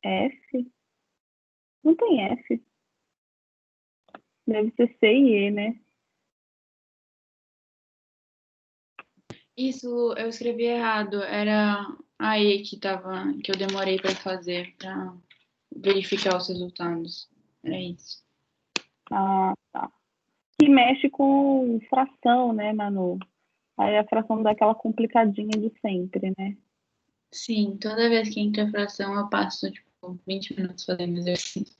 F? Não tem F. Deve ser C e E, né? Isso, eu escrevi errado. Era a E que eu demorei para fazer, para verificar os resultados. Era isso. Ah, tá. Que mexe com fração, né, Manu? Aí a fração dá aquela complicadinha de sempre, né? Sim, toda vez que entra fração, eu passo, tipo, 20 minutos fazendo exercício.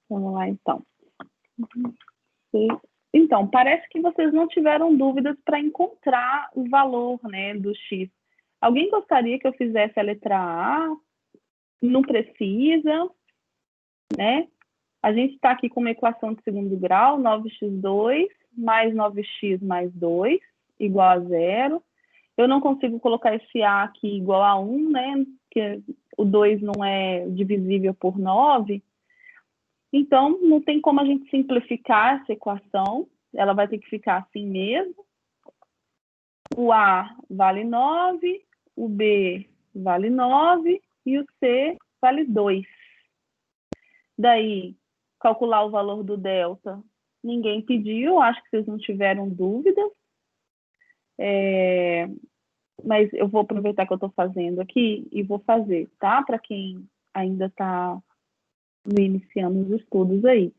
Vamos lá, então. Então, parece que vocês não tiveram dúvidas para encontrar o valor, né, do x. Alguém gostaria que eu fizesse a letra A? Não precisa, né? A gente está aqui com uma equação de segundo grau, 9x2 mais 9x mais 2, igual a 0. Eu não consigo colocar esse A aqui igual a 1, né? Porque o 2 não é divisível por 9. Então, não tem como a gente simplificar essa equação. Ela vai ter que ficar assim mesmo. O A vale 9, o B vale 9 e o C vale 2. Daí, calcular o valor do delta. Ninguém pediu, acho que vocês não tiveram dúvidas. Mas eu vou aproveitar que eu estou fazendo aqui e vou fazer, tá? Para quem ainda está iniciando os estudos aí.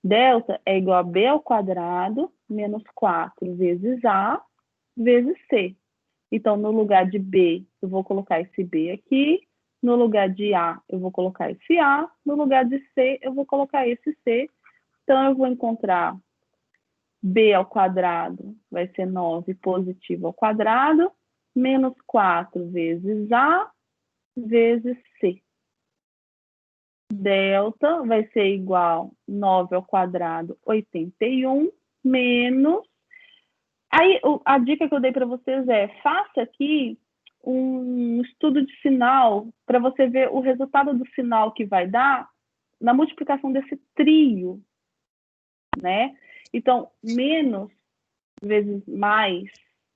Delta é igual a B ao quadrado menos 4 vezes A vezes C. Então, no lugar de B, eu vou colocar esse B aqui. No lugar de A, eu vou colocar esse A. No lugar de C, eu vou colocar esse C. Então, eu vou encontrar B ao quadrado, vai ser 9 positivo ao quadrado, menos 4 vezes A vezes C. Delta vai ser igual 9 ao quadrado, 81, menos... Aí, a dica que eu dei para vocês é, faça aqui um estudo de sinal para você ver o resultado do sinal que vai dar na multiplicação desse trio, né? Então, menos vezes mais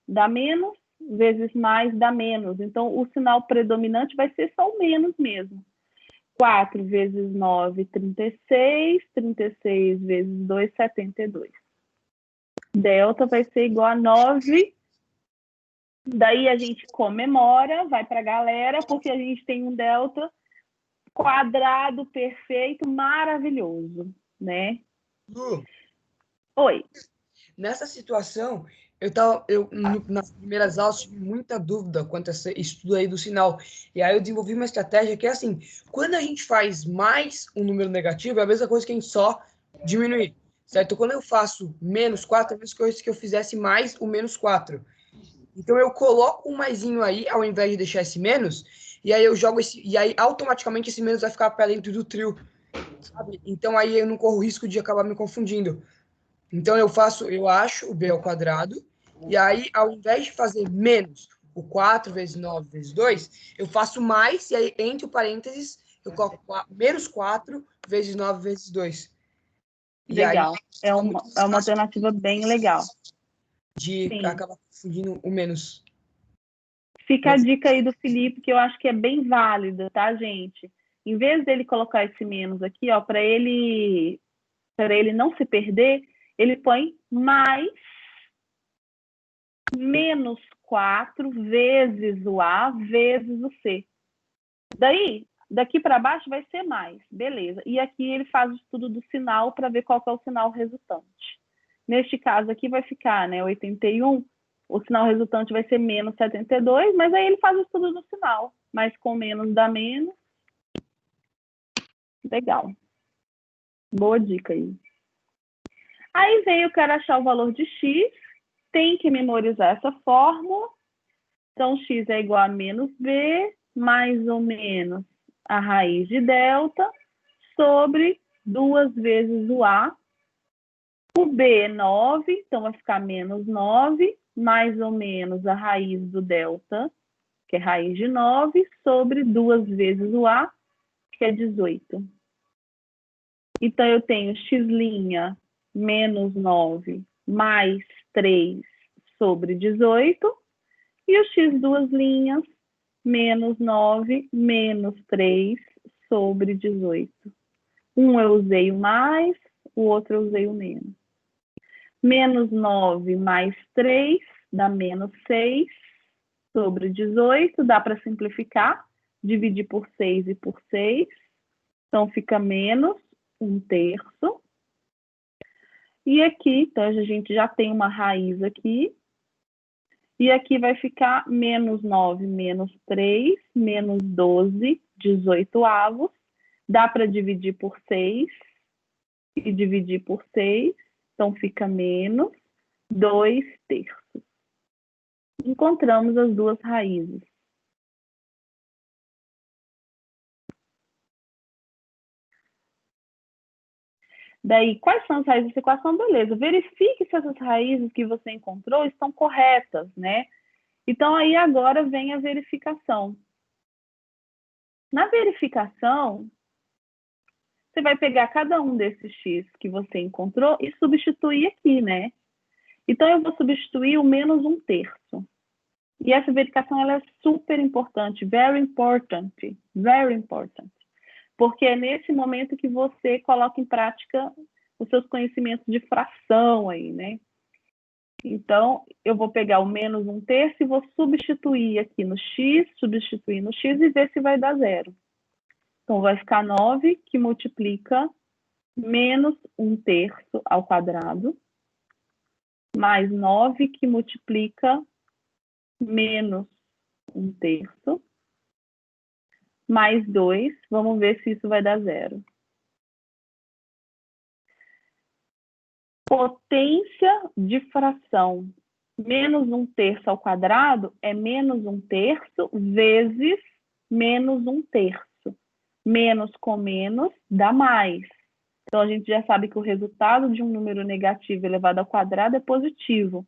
dá menos, vezes mais dá menos. Então, o sinal predominante vai ser só o menos mesmo. 4 vezes 9, 36. 36 vezes 2, 72. Delta vai ser igual a 9. Daí a gente comemora, vai para a galera, porque a gente tem um delta quadrado perfeito, maravilhoso, né? Lu, Oi. nessa situação, nas primeiras aulas tive muita dúvida quanto a esse estudo aí do sinal. E aí eu desenvolvi uma estratégia que é assim, quando a gente faz mais um número negativo, é a mesma coisa que a gente só diminuir, certo? Quando eu faço menos 4, é a mesma coisa que eu fizesse mais o menos 4. Então eu coloco um maisinho aí, ao invés de deixar esse menos, e aí eu jogo e aí automaticamente esse menos vai ficar para dentro do trio, sabe? Então aí eu não corro risco de acabar me confundindo. Então eu acho o b ao quadrado, e aí ao invés de fazer menos o 4 vezes 9 vezes 2, eu faço mais, e aí entre o parênteses eu coloco menos 4 vezes 9 vezes 2. E aí Legal. É uma alternativa bem legal. de Sim. acabar confundindo o menos. Fica a dica aí do Felipe, que eu acho que é bem válida, tá, gente? Em vez dele colocar esse menos aqui, ó, para ele não se perder, ele põe mais menos 4 vezes o A vezes o C. Daí, daqui para baixo vai ser mais, beleza. E aqui ele faz o estudo do sinal para ver qual que é o sinal resultante. Neste caso aqui vai ficar, né, 81, o sinal resultante vai ser menos 72, mas aí ele faz o estudo do sinal, mas com menos dá menos. Legal. Boa dica aí. Aí vem, eu quero achar o valor de x, tem que memorizar essa fórmula. Então, x é igual a menos b, mais ou menos a raiz de delta, sobre 2 vezes o a. O b é 9, então vai ficar menos 9, mais ou menos a raiz do delta, que é raiz de 9, sobre 2 vezes o a, que é 18. Então, eu tenho x' menos 9 mais 3 sobre 18, E o x duas linhas, menos 9, menos 3 sobre 18. Um eu usei o mais, o outro eu usei o menos. Menos 9 mais 3 dá menos 6 sobre 18. Dá para simplificar, dividir por 6 e por 6. Então, fica menos 1/3. E aqui, então, a gente já tem uma raiz aqui. E aqui vai ficar menos 9, menos 3, menos 12, 18avos. Dá para dividir por 6 e dividir por 6. Então, fica menos 2/3. Encontramos as duas raízes. Daí, quais são as raízes dessa equação? Beleza, verifique se essas raízes que você encontrou estão corretas, né? Então, aí agora vem a verificação. Na verificação, você vai pegar cada um desses x que você encontrou e substituir aqui, né? Então, eu vou substituir o menos 1/3. E essa verificação ela é super importante, very important, very important. Porque é nesse momento que você coloca em prática os seus conhecimentos de fração aí, né? Então, eu vou pegar o menos 1/3 e vou substituir aqui no x, substituir no x e ver se vai dar 0. Então, vai ficar 9 que multiplica menos 1/3 ao quadrado, mais 9 que multiplica menos 1/3, mais 2, vamos ver se isso vai dar 0. Potência de fração. Menos 1/3 ao quadrado é menos 1/3 vezes menos 1/3. Menos com menos dá mais. Então, a gente já sabe que o resultado de um número negativo elevado ao quadrado é positivo.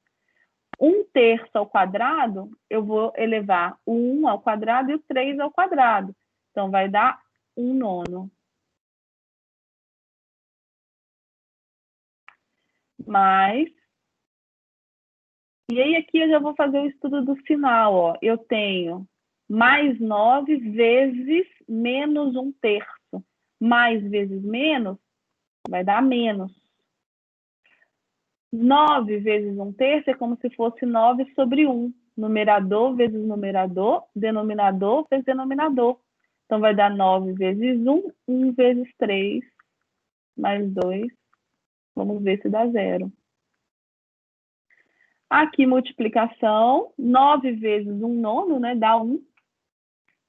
1/3 ao quadrado, eu vou elevar o 1 ao quadrado e o 3 ao quadrado. Então, vai dar 1/9. Mais. E aí, aqui eu já vou fazer o estudo do sinal, ó. Eu tenho mais 9 vezes menos 1/3. Mais vezes menos vai dar menos. 9 vezes 1/3 é como se fosse 9 sobre 1. Numerador vezes numerador, denominador vezes denominador. Então, vai dar 9 vezes 1, 1 vezes 3, mais 2. Vamos ver se dá 0. Aqui, multiplicação. 9 vezes 1/9, né? Dá 1.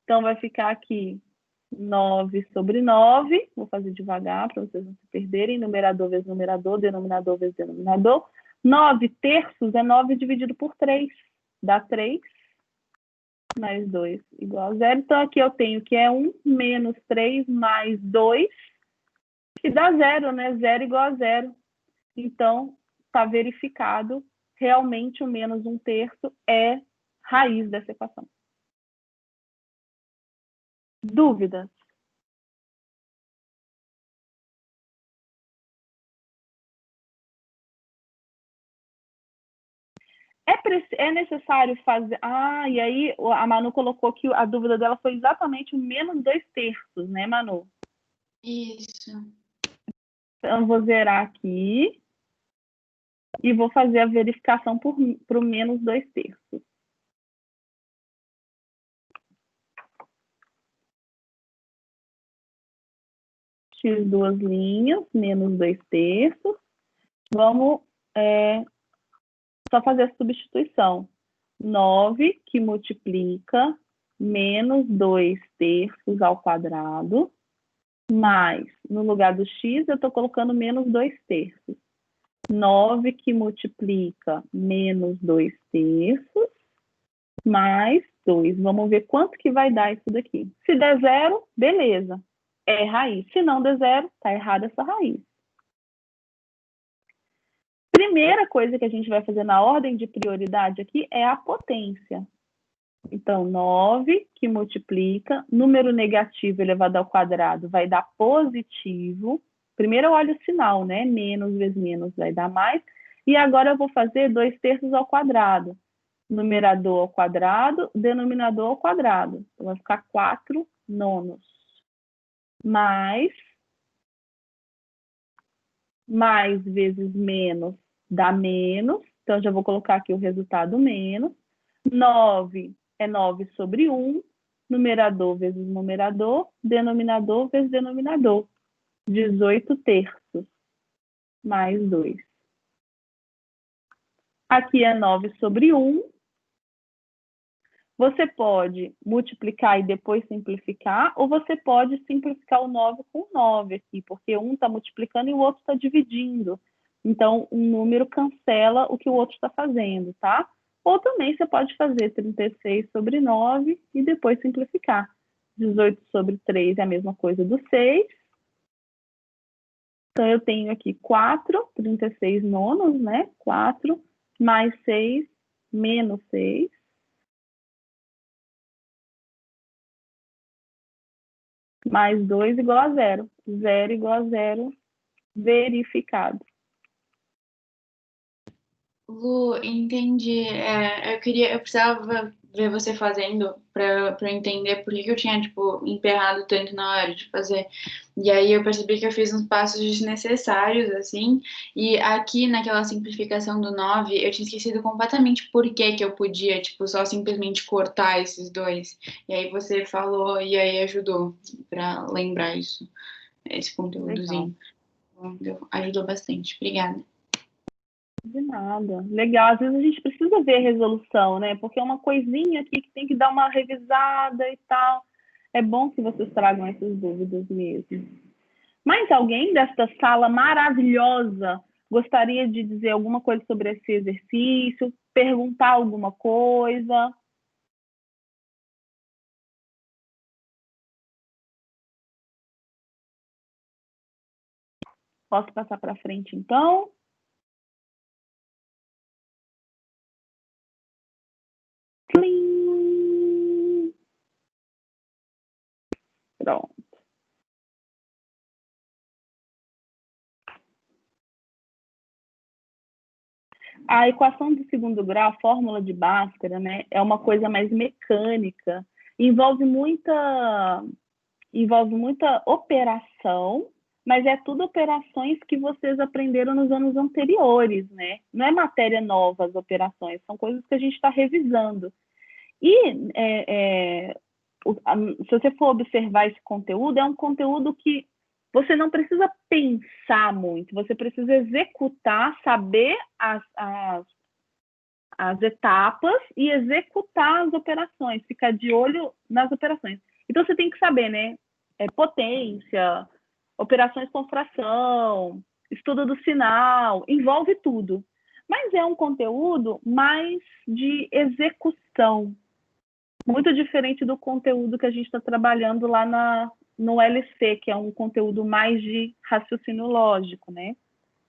Então, vai ficar aqui 9 sobre 9. Vou fazer devagar para vocês não se perderem. Numerador vezes numerador, denominador vezes denominador. 9/3 é 9 dividido por 3. Dá 3. Mais 2 igual a 0. Então, aqui eu tenho que é 1 menos 3 mais 2, que dá 0, né? 0 igual a 0. Então, está verificado. Realmente, o menos 1/3 é raiz dessa equação. Dúvidas? É necessário fazer... Ah, e aí a Manu colocou que a dúvida dela foi exatamente o menos 2/3, né, Manu? Isso. Então, eu vou zerar aqui e vou fazer a verificação para o menos 2/3. X duas linhas, menos 2/3. Vamos só fazer a substituição. 9 que multiplica menos 2/3 ao quadrado, mais, no lugar do x, eu estou colocando menos 2/3. 9 que multiplica menos 2/3, mais 2. Vamos ver quanto que vai dar isso daqui. Se der 0, beleza, é raiz. Se não der 0, está errada essa raiz. Primeira coisa que a gente vai fazer na ordem de prioridade aqui é a potência. Então, 9 que multiplica, número negativo elevado ao quadrado vai dar positivo. Primeiro eu olho o sinal, né? Menos vezes menos vai dar mais. E agora eu vou fazer 2/3 ao quadrado. numerador ao quadrado, denominador ao quadrado. Então, vai ficar 4 nonos. Mais vezes menos dá menos. Então, já vou colocar aqui o resultado menos. 9 é 9 sobre 1. Numerador vezes numerador. Denominador vezes denominador. 18 terços. Mais 2. Aqui é 9 sobre 1. Você pode multiplicar e depois simplificar, ou você pode simplificar o 9 com 9 aqui, porque um está multiplicando e o outro está dividindo. Então, um número cancela o que o outro está fazendo, tá? Ou também você pode fazer 36 sobre 9 e depois simplificar. 18 sobre 3 é a mesma coisa do 6. Então, eu tenho aqui 4, 36 nonos, né? 4 mais 6 menos 6. Mais 2 igual a 0. 0 igual a 0, verificado. Lu, entendi. Eu precisava ver você fazendo para eu entender por que eu tinha, tipo, emperrado tanto na hora de fazer. E aí eu percebi que eu fiz uns passos desnecessários, assim, e aqui naquela simplificação do 9, eu tinha esquecido completamente por que eu podia, tipo, só simplesmente cortar esses dois. E aí você falou e aí ajudou para lembrar isso, esse Legal. conteúdozinho. Ajudou bastante. Obrigada. De nada. Legal. Às vezes a gente precisa ver a resolução, né? Porque é uma coisinha aqui que tem que dar uma revisada e tal. É bom que vocês tragam essas dúvidas mesmo. Mas alguém desta sala maravilhosa gostaria de dizer alguma coisa sobre esse exercício? Perguntar alguma coisa? Posso passar para frente, então? Plim! Pronto. A equação de segundo grau, a fórmula de Bhaskara, né, é uma coisa mais mecânica, envolve muita operação, mas é tudo operações que vocês aprenderam nos anos anteriores, né? Não é matéria nova as operações, são coisas que a gente está revisando. E se você for observar esse conteúdo, é um conteúdo que você não precisa pensar muito, você precisa executar, saber as etapas e executar as operações, ficar de olho nas operações. Então, você tem que saber, né? Potência, operações com fração, estudo do sinal, envolve tudo. Mas é um conteúdo mais de execução, muito diferente do conteúdo que a gente está trabalhando lá no LC, que é um conteúdo mais de raciocínio lógico, né?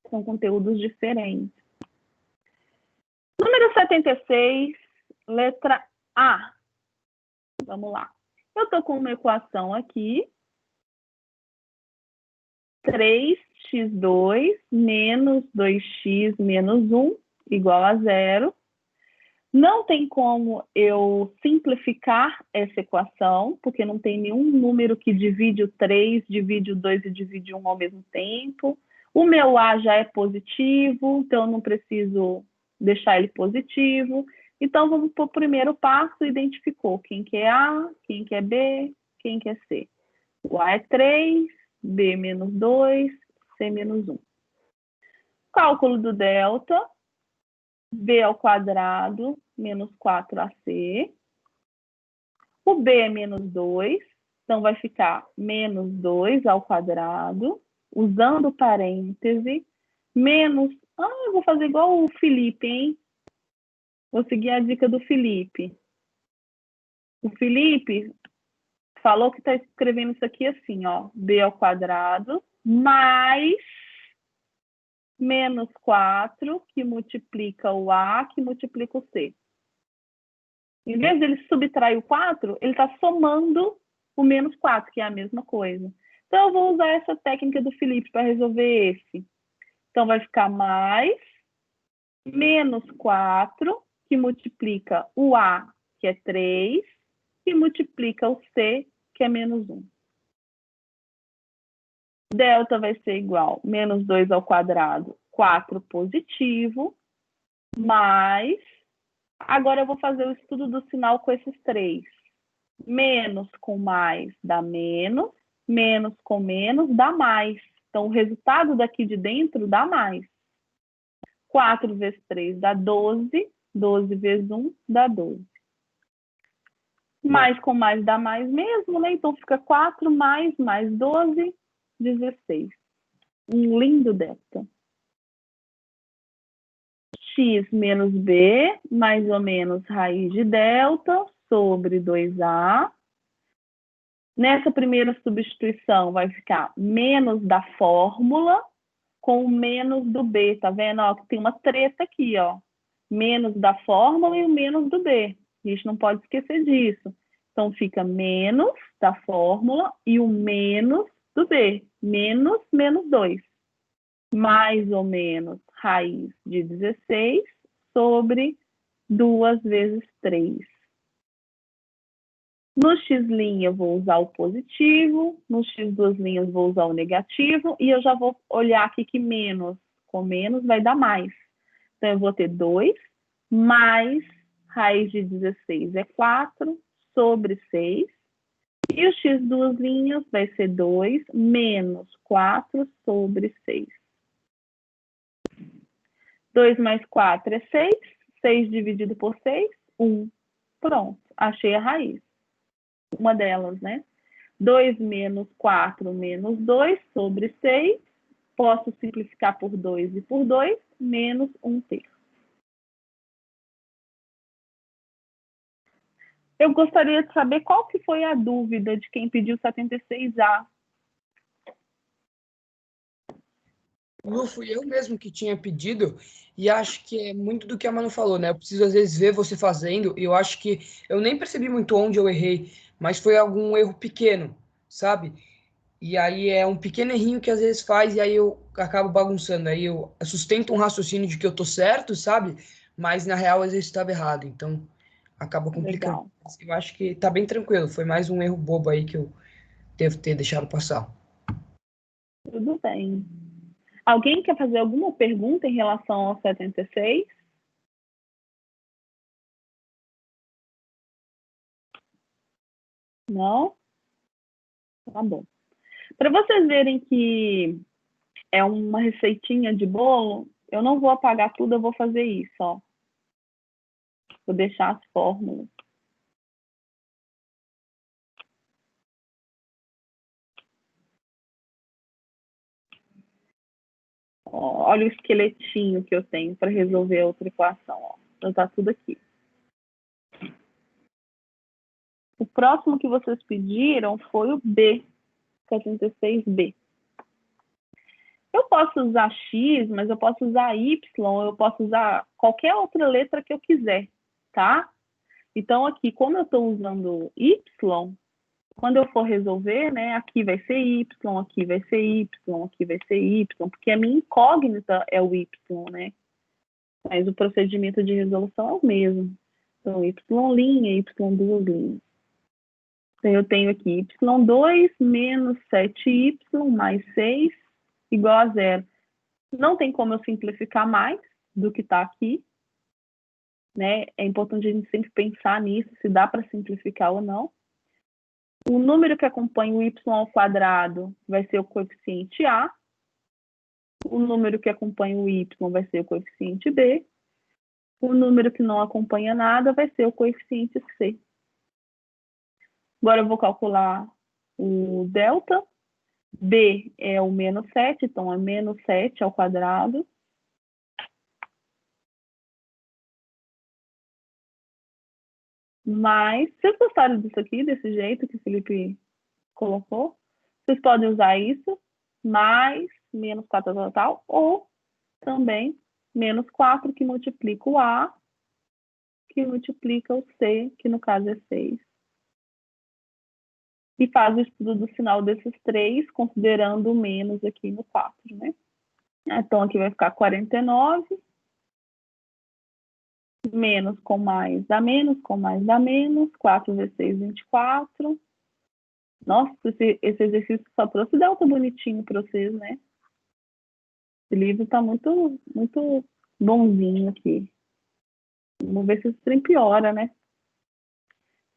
São conteúdos diferentes. Número 76, letra A. Vamos lá. Eu estou com uma equação aqui. 3x2 menos 2x menos 1 igual a 0. Não tem como eu simplificar essa equação, porque não tem nenhum número que divide o 3, divide o 2 e divide o 1 ao mesmo tempo. O meu A já é positivo, então eu não preciso deixar ele positivo. Então, vamos para o primeiro passo, identificou quem que é A, quem que é B, quem que é C. O A é 3, B menos 2, C menos 1. Cálculo do delta, B ao quadrado menos 4AC. O B é menos 2, então vai ficar menos 2 ao quadrado, usando parêntese, menos... eu vou fazer igual o Felipe, hein? Vou seguir a dica do Felipe. O Felipe falou que está escrevendo isso aqui assim, ó, B ao quadrado mais menos 4, que multiplica o A, que multiplica o C. Em vez de ele subtrair o 4, ele está somando o menos 4, que é a mesma coisa. Então, eu vou usar essa técnica do Felipe para resolver esse. Então, vai ficar mais menos 4, que multiplica o A, que é 3, que multiplica o C, que é menos 1. Delta vai ser igual a menos 2 ao quadrado, 4 positivo, mais... Agora eu vou fazer o estudo do sinal com esses 3. Menos com mais dá menos, menos com menos dá mais. Então, o resultado daqui de dentro dá mais. 4 vezes 3 dá 12, 12 vezes 1 dá 12. Mais com mais dá mais mesmo, né? Então, fica 4 mais 12, 16. Um lindo delta. X menos B, mais ou menos raiz de delta, sobre 2A. Nessa primeira substituição, vai ficar menos da fórmula com o menos do B, tá vendo? Ó, que tem uma treta aqui, ó. Menos da fórmula e o menos do B. A gente não pode esquecer disso. Então, fica menos da fórmula e o menos do B. Menos, menos 2. Mais ou menos raiz de 16 sobre 2 vezes 3. No x' eu vou usar o positivo, no x duas linhas vou usar o negativo, e eu já vou olhar aqui que menos com menos vai dar mais. Então, eu vou ter 2 mais raiz de 16 é 4 sobre 6. E o x duas linhas vai ser 2 menos 4 sobre 6. 2 mais 4 é 6. 6 dividido por 6, 1. Pronto, achei a raiz. Uma delas, né? 2 menos 4 menos 2 sobre 6. Posso simplificar por 2 e por 2, menos 1/3. Eu gostaria de saber qual que foi a dúvida de quem pediu 76A. Lu, fui eu mesmo que tinha pedido, e acho que é muito do que a Manu falou, né? Eu preciso, às vezes, ver você fazendo, e eu acho que eu nem percebi muito onde eu errei, mas foi algum erro pequeno, sabe? E aí é um pequeno errinho que às vezes faz, e aí eu acabo bagunçando. Aí eu sustento um raciocínio de que eu tô certo, sabe? Mas na real, às vezes estava errado, então acaba complicando. Legal. Eu acho que tá bem tranquilo, foi mais um erro bobo aí que eu devo ter deixado passar. Tudo bem. Alguém quer fazer alguma pergunta em relação ao 76? Não? Tá bom. Para vocês verem que é uma receitinha de bolo, eu não vou apagar tudo, eu vou fazer isso, ó. Vou deixar as fórmulas. Ó, olha o esqueletinho que eu tenho para resolver a outra equação, ó. Então tá tudo aqui. O próximo que vocês pediram foi o B, 76B. Eu posso usar X, mas eu posso usar Y, eu posso usar qualquer outra letra que eu quiser, tá? Então, aqui, como eu estou usando Y, quando eu for resolver, né, aqui vai ser Y, aqui vai ser Y, aqui vai ser Y, porque a minha incógnita é o Y, né? Mas o procedimento de resolução é o mesmo. Então, Y', Y2'. Então, eu tenho aqui Y2 menos 7Y mais 6 igual a 0. Não tem como eu simplificar mais do que está aqui, né? É importante a gente sempre pensar nisso, se dá para simplificar ou não. O número que acompanha o y ao quadrado vai ser o coeficiente A. O número que acompanha o y vai ser o coeficiente B. O número que não acompanha nada vai ser o coeficiente C. Agora eu vou calcular o delta. B é o menos 7, então é menos 7 ao quadrado. Mas, vocês gostaram disso aqui, desse jeito que o Felipe colocou? Vocês podem usar isso, mais, menos 4 total, ou também menos 4, que multiplica o A, que multiplica o C, que no caso é 6. E faz o estudo do sinal desses 3, considerando o menos aqui no 4, né? Então, aqui vai ficar 49 Menos com mais dá menos, com mais dá menos. 4 vezes 6, 24. Nossa, esse exercício só trouxe delta bonitinho para vocês, né? Esse livro tá muito, muito bonzinho aqui. Vamos ver se esse trem piora, né?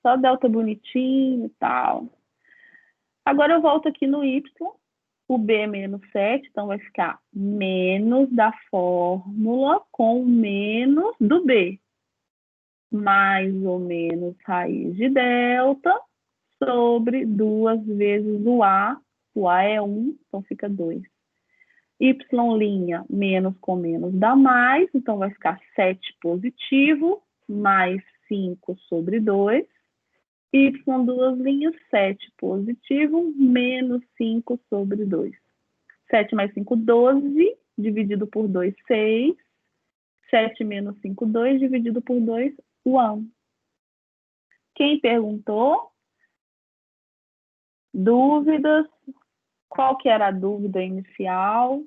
Só delta bonitinho e tal. Agora eu volto aqui no Y. O B é menos 7, então vai ficar menos da fórmula com menos do B. Mais ou menos raiz de delta sobre 2 vezes o A. O A é 1, então fica 2. Y' menos com menos dá mais, então vai ficar 7 positivo, mais 5 sobre 2. Y, 2 linhas, 7 positivo, menos 5 sobre 2. 7 mais 5, 12, dividido por 2, 6. 7 menos 5, 2, dividido por 2, 1. Quem perguntou? Dúvidas? Qual que era a dúvida inicial?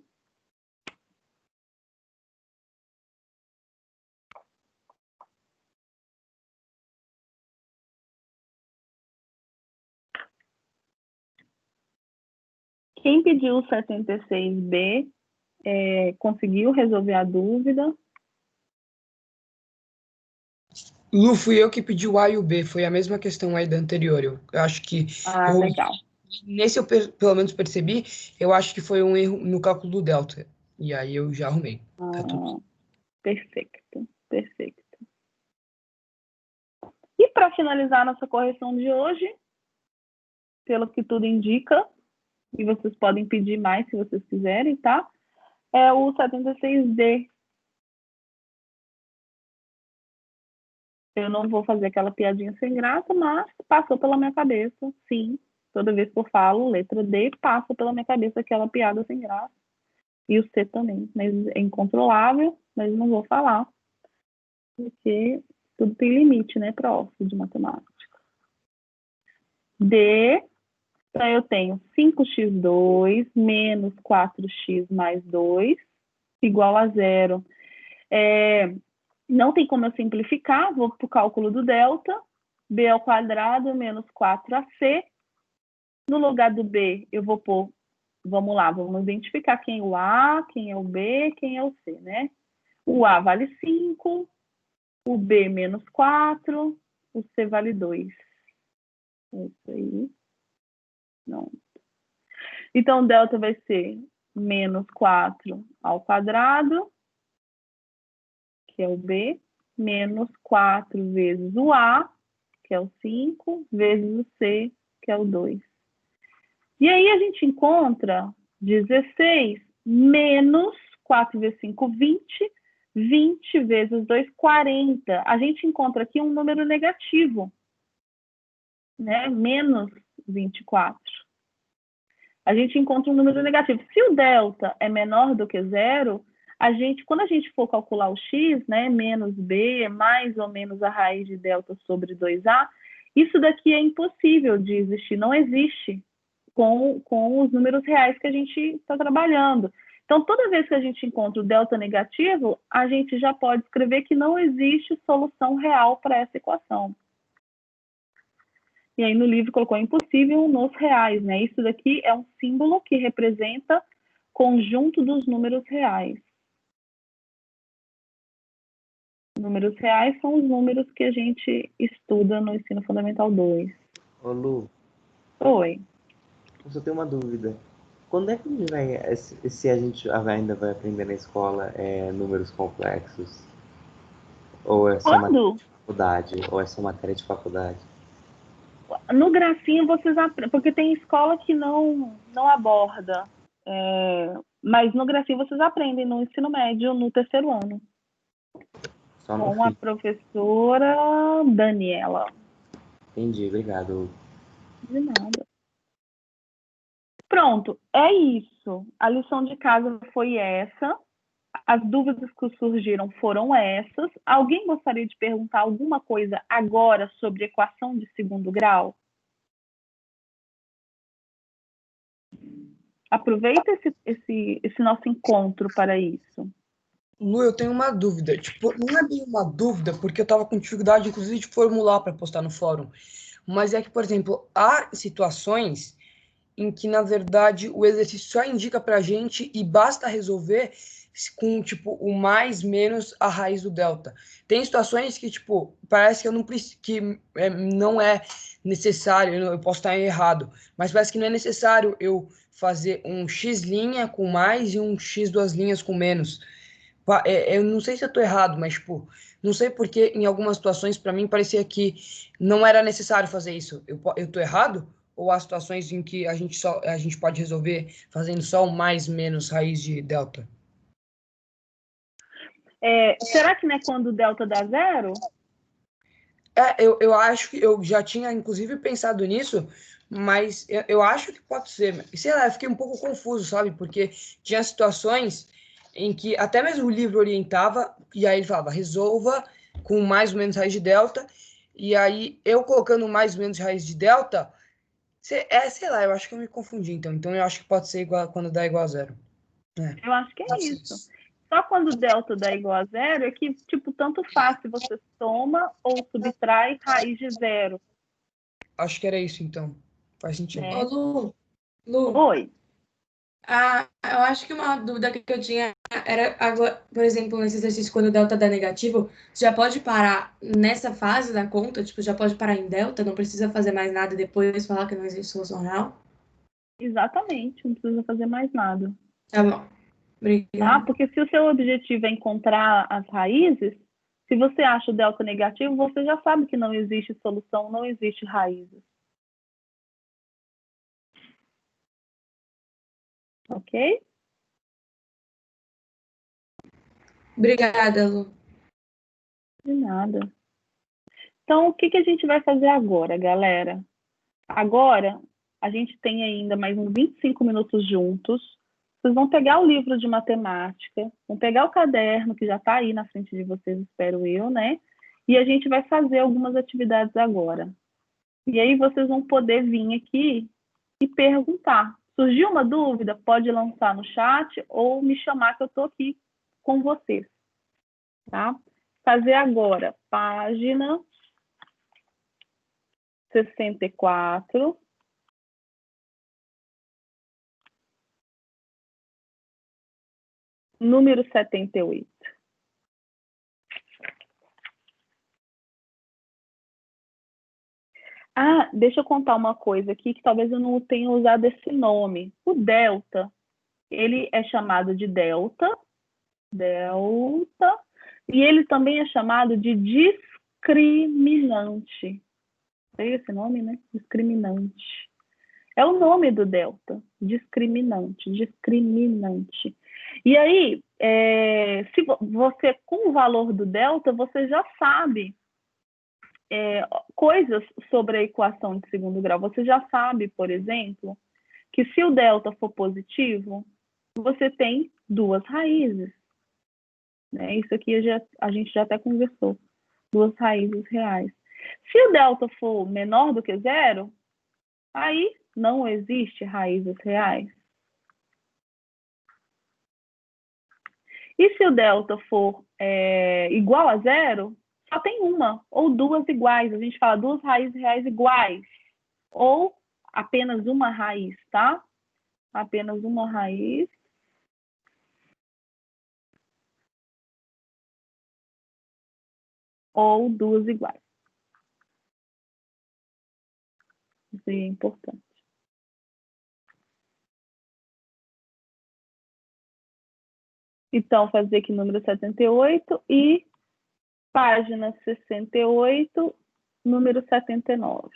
Quem pediu o 76B conseguiu resolver a dúvida? Lu, fui eu que pedi o A e o B, foi a mesma questão aí da anterior. Eu acho que Legal. nesse eu pelo menos percebi, eu acho que foi um erro no cálculo do delta. E aí eu já arrumei. Tá tudo. Perfeito, perfeito. E para finalizar nossa correção de hoje, pelo que tudo indica, e vocês podem pedir mais se vocês quiserem, tá? É o 76D. Eu não vou fazer aquela piadinha sem graça, mas passou pela minha cabeça, sim. Toda vez que eu falo letra D, passa pela minha cabeça aquela piada sem graça. E o C também. Mas é incontrolável, mas não vou falar. Porque tudo tem limite, né, prof, de matemática. D, então eu tenho 5x2 menos 4x mais 2 igual a 0. Não tem como eu simplificar, vou para o cálculo do delta. B ao quadrado menos 4ac. No lugar do B, eu vou pôr, vamos lá, vamos identificar quem é o A, quem é o B, quem é o C, né? O A vale 5, o B menos 4, o C vale 2. Isso aí. Não. Então, delta vai ser menos 4 ao quadrado, que é o B, menos 4 vezes o A, que é o 5, vezes o C, que é o 2. E aí a gente encontra 16 menos 4 vezes 5, 20. 20 vezes 2, 40. A gente encontra aqui um número negativo, né? Menos 24. A gente encontra um número negativo. Se o delta é menor do que zero, quando a gente for calcular o x, né, menos b, mais ou menos a raiz de delta sobre 2a, isso daqui é impossível de existir, não existe com os números reais que a gente está trabalhando. Então, toda vez que a gente encontra o delta negativo, a gente já pode escrever que não existe solução real para essa equação. E aí no livro colocou impossível nos reais, né? Isso daqui é um símbolo que representa conjunto dos números reais. Números reais são os números que a gente estuda no ensino fundamental 2. Ô Lu, Oi. eu só tenho uma dúvida. Quando é que a gente vai, se a gente ainda vai aprender na escola números complexos? Ou é só matéria de faculdade? Ou é só matéria de faculdade? No grafinho vocês aprendem, porque tem escola que não aborda, mas no grafinho vocês aprendem no ensino médio, no terceiro ano. Só no com a fim. professora Daniela. Entendi, obrigado. De nada. Pronto, é isso. A lição de casa foi essa. As dúvidas que surgiram foram essas. Alguém gostaria de perguntar alguma coisa agora sobre equação de segundo grau? Aproveita esse nosso encontro para isso. Lu, eu tenho uma dúvida. Tipo, não é bem uma dúvida, porque eu tava com dificuldade, inclusive, de formular para postar no fórum. Mas é que, por exemplo, há situações em que, na verdade, o exercício só indica para a gente e basta resolver com, tipo, o mais menos a raiz do delta. Tem situações que, tipo, parece que eu não não é necessário, eu posso estar errado, mas parece que não é necessário eu fazer um x linha com mais e um x duas linhas com menos. Eu não sei se eu estou errado, mas, tipo, não sei porque em algumas situações, para mim, parecia que não era necessário fazer isso. Eu tô errado? Ou há situações em que a gente pode resolver fazendo só o mais menos raiz de delta? Será que não é quando o delta dá zero? Eu acho que eu já tinha, inclusive, pensado nisso, mas eu acho que pode ser. Sei lá, eu fiquei um pouco confuso, sabe? Porque tinha situações em que até mesmo o livro orientava, e aí ele falava, resolva com mais ou menos raiz de delta, e aí eu colocando mais ou menos raiz de delta, sei lá, eu acho que eu me confundi, então. Então eu acho que pode ser igual quando dá igual a zero. Eu acho que é Pode ser isso. isso. Só quando o delta dá igual a zero é que, tipo, tanto faz se você soma ou subtrai raiz de zero, Acho que era isso, então. Faz sentido. Ô, né? Lu, Oi. eu acho que uma dúvida que eu tinha era, agora, por exemplo, nesse exercício, quando o delta dá negativo, já pode parar nessa fase da conta? Tipo, já pode parar em delta? Não precisa fazer mais nada e depois falar que não existe solução real? Exatamente, não precisa fazer mais nada. Tá bom. Tá? Obrigada. Porque se o seu objetivo é encontrar as raízes, se você acha o delta negativo, você já sabe que não existe solução, não existe raízes. Ok? Obrigada, Lu. De nada. Então, o que a gente vai fazer agora, galera? Agora, a gente tem ainda mais uns 25 minutos juntos. Vocês vão pegar o livro de matemática, vão pegar o caderno, que já está aí na frente de vocês, espero eu, né? E a gente vai fazer algumas atividades agora. E aí vocês vão poder vir aqui e perguntar. Surgiu uma dúvida? Pode lançar no chat ou me chamar que eu estou aqui com vocês. Tá? Fazer agora, página 64. Número 78. Ah, deixa eu contar uma coisa aqui que talvez eu não tenha usado esse nome. O delta, ele é chamado de delta, e ele também é chamado de discriminante. Tem esse nome, né? Discriminante. É o nome do delta, discriminante. E aí, se você, com o valor do delta, você já sabe coisas sobre a equação de segundo grau. Você já sabe, por exemplo, que se o delta for positivo, você tem duas raízes. Né? Isso aqui a gente já até conversou. Duas raízes reais. Se o delta for menor do que zero, aí não existe raízes reais. E se o delta for igual a zero, só tem uma ou duas iguais. A gente fala duas raízes reais iguais. Ou apenas uma raiz, tá? Apenas uma raiz. Ou duas iguais. Isso aí é importante. Então, fazer aqui número 78 e página 68, número 79.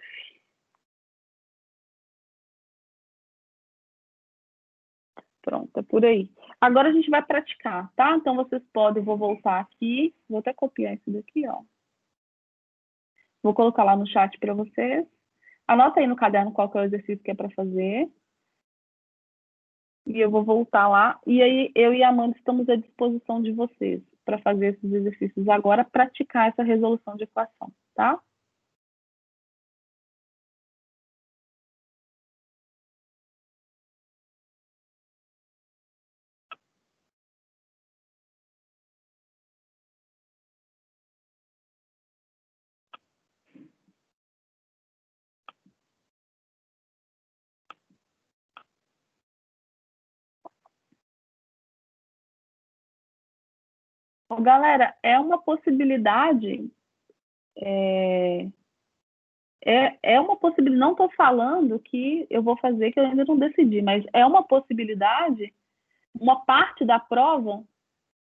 Pronto, é por aí. Agora a gente vai praticar, tá? Então, vocês podem, vou voltar aqui, vou até copiar isso daqui, ó. Vou colocar lá no chat para vocês. Anota aí no caderno qual que é o exercício que é para fazer. E eu vou voltar lá. E aí, eu e a Amanda estamos à disposição de vocês para fazer esses exercícios agora, praticar essa resolução de equação, tá? Ô, galera, é uma possibilidade. É uma possibilidade. Não estou falando que eu vou fazer, que eu ainda não decidi, mas é uma possibilidade, uma parte da prova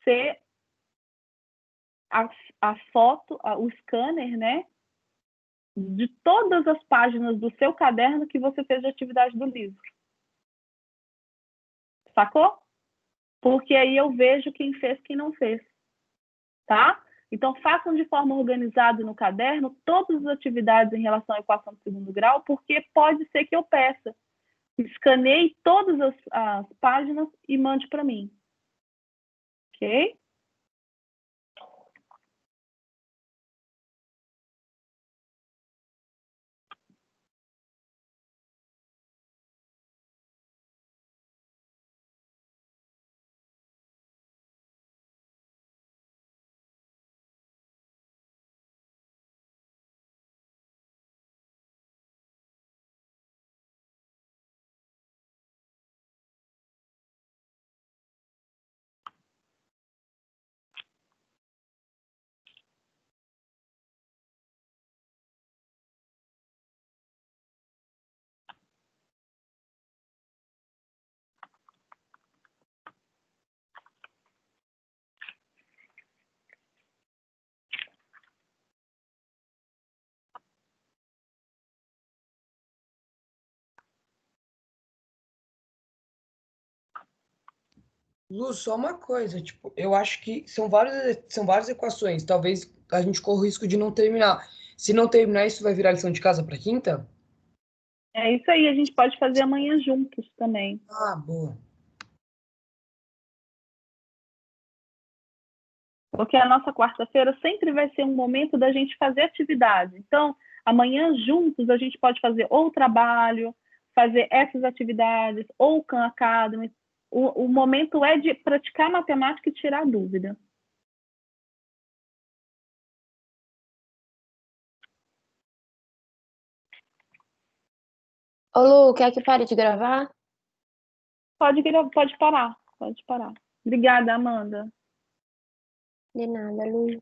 ser a foto, o scanner, né? De todas as páginas do seu caderno que você fez de atividade do livro. Sacou? Porque aí eu vejo quem fez, quem não fez. Tá? Então, façam de forma organizada no caderno todas as atividades em relação à equação de segundo grau, porque pode ser que eu peça. Escaneie todas as páginas e mande para mim. Ok? Lu, só uma coisa, tipo, eu acho que são várias equações. Talvez a gente corra o risco de não terminar. Se não terminar, isso vai virar lição de casa para quinta? É isso aí, a gente pode fazer amanhã juntos também. Ah, boa. Porque a nossa quarta-feira sempre vai ser um momento da gente fazer atividade. Então, amanhã juntos a gente pode fazer ou trabalho, fazer essas atividades, ou o Khan Academy. O momento é de praticar matemática e tirar dúvida. Ô, Lu, quer que pare de gravar? Pode parar, pode parar. Obrigada, Amanda. De nada, Lu.